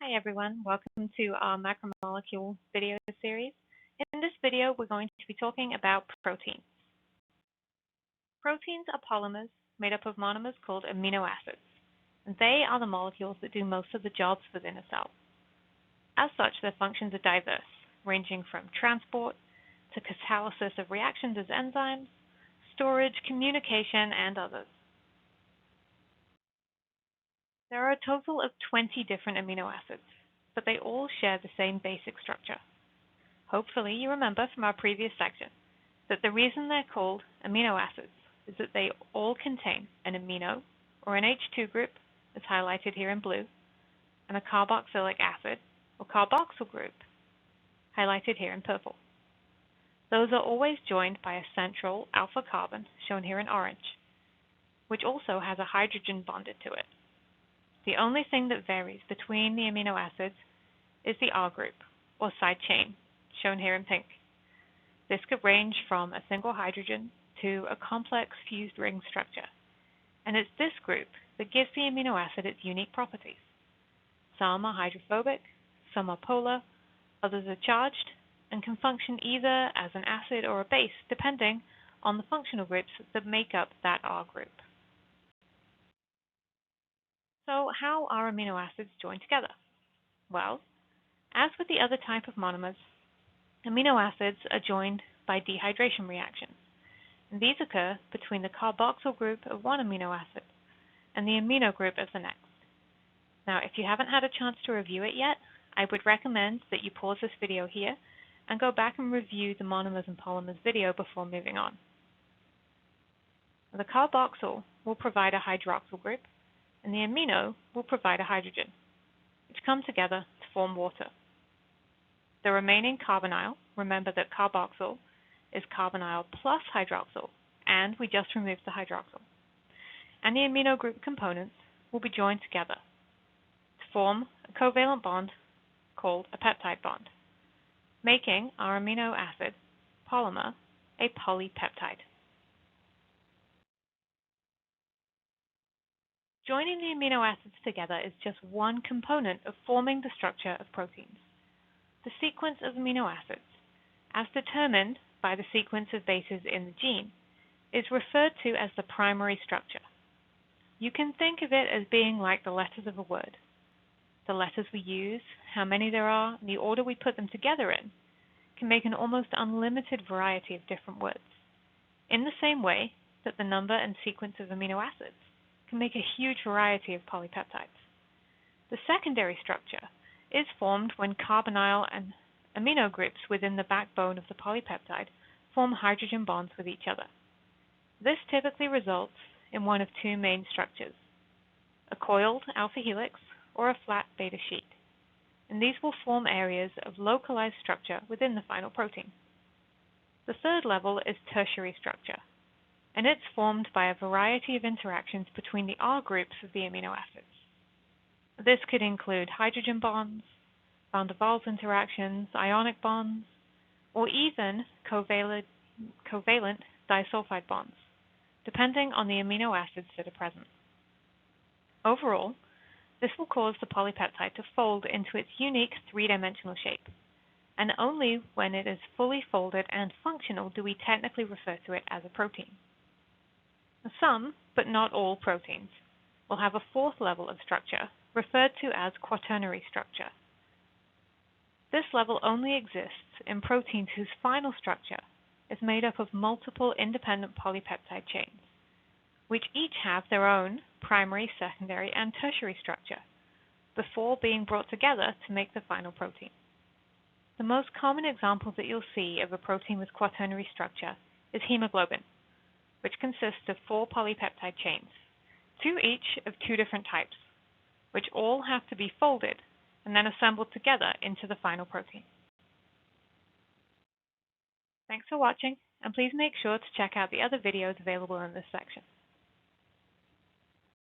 Hi everyone, welcome to our macromolecule video series. In this video, we're going to be talking about proteins. Proteins are polymers made up of monomers called amino acids, and they are the molecules that do most of the jobs within a cell. As such, their functions are diverse, ranging from transport to catalysis of reactions as enzymes, storage, communication, and others. There are a total of 20 different amino acids, but they all share the same basic structure. Hopefully you remember from our previous section that the reason they're called amino acids is that they all contain an amino, or an H2 group, as highlighted here in blue, and a carboxylic acid, or carboxyl group, highlighted here in purple. Those are always joined by a central alpha carbon, shown here in orange, which also has a hydrogen bonded to it. The only thing that varies between the amino acids is the R group, or side chain, shown here in pink. This could range from a single hydrogen to a complex fused ring structure, and it's this group that gives the amino acid its unique properties. Some are hydrophobic, some are polar, others are charged, and can function either as an acid or a base, depending on the functional groups that make up that R group. So how are amino acids joined together? Well, as with the other type of monomers, amino acids are joined by dehydration reactions, and these occur between the carboxyl group of one amino acid and the amino group of the next. Now, if you haven't had a chance to review it yet, I would recommend that you pause this video here and go back and review the monomers and polymers video before moving on. The carboxyl will provide a hydroxyl group, and the amino will provide a hydrogen, which come together to form water. The remaining carbonyl, remember that carboxyl is carbonyl plus hydroxyl, and we just removed the hydroxyl, and the amino group components will be joined together to form a covalent bond called a peptide bond, making our amino acid polymer a polypeptide. Joining the amino acids together is just one component of forming the structure of proteins. The sequence of amino acids, as determined by the sequence of bases in the gene, is referred to as the primary structure. You can think of it as being like the letters of a word. The letters we use, how many there are, and the order we put them together in can make an almost unlimited variety of different words, in the same way that the number and sequence of amino acids can make a huge variety of polypeptides. The secondary structure is formed when carbonyl and amino groups within the backbone of the polypeptide form hydrogen bonds with each other. This typically results in one of two main structures, a coiled alpha helix or a flat beta sheet, and these will form areas of localized structure within the final protein. The third level is tertiary structure, and it's formed by a variety of interactions between the R groups of the amino acids. This could include hydrogen bonds, van der Waals interactions, ionic bonds, or even covalent disulfide bonds, depending on the amino acids that are present. Overall, this will cause the polypeptide to fold into its unique three-dimensional shape, and only when it is fully folded and functional do we technically refer to it as a protein. Some, but not all proteins, will have a fourth level of structure referred to as quaternary structure. This level only exists in proteins whose final structure is made up of multiple independent polypeptide chains, which each have their own primary, secondary, and tertiary structure before being brought together to make the final protein. The most common example that you'll see of a protein with quaternary structure is hemoglobin, which consists of 4 polypeptide chains, 2 each of 2 different types, which all have to be folded and then assembled together into the final protein. Thanks for watching, and please make sure to check out the other videos available in this section.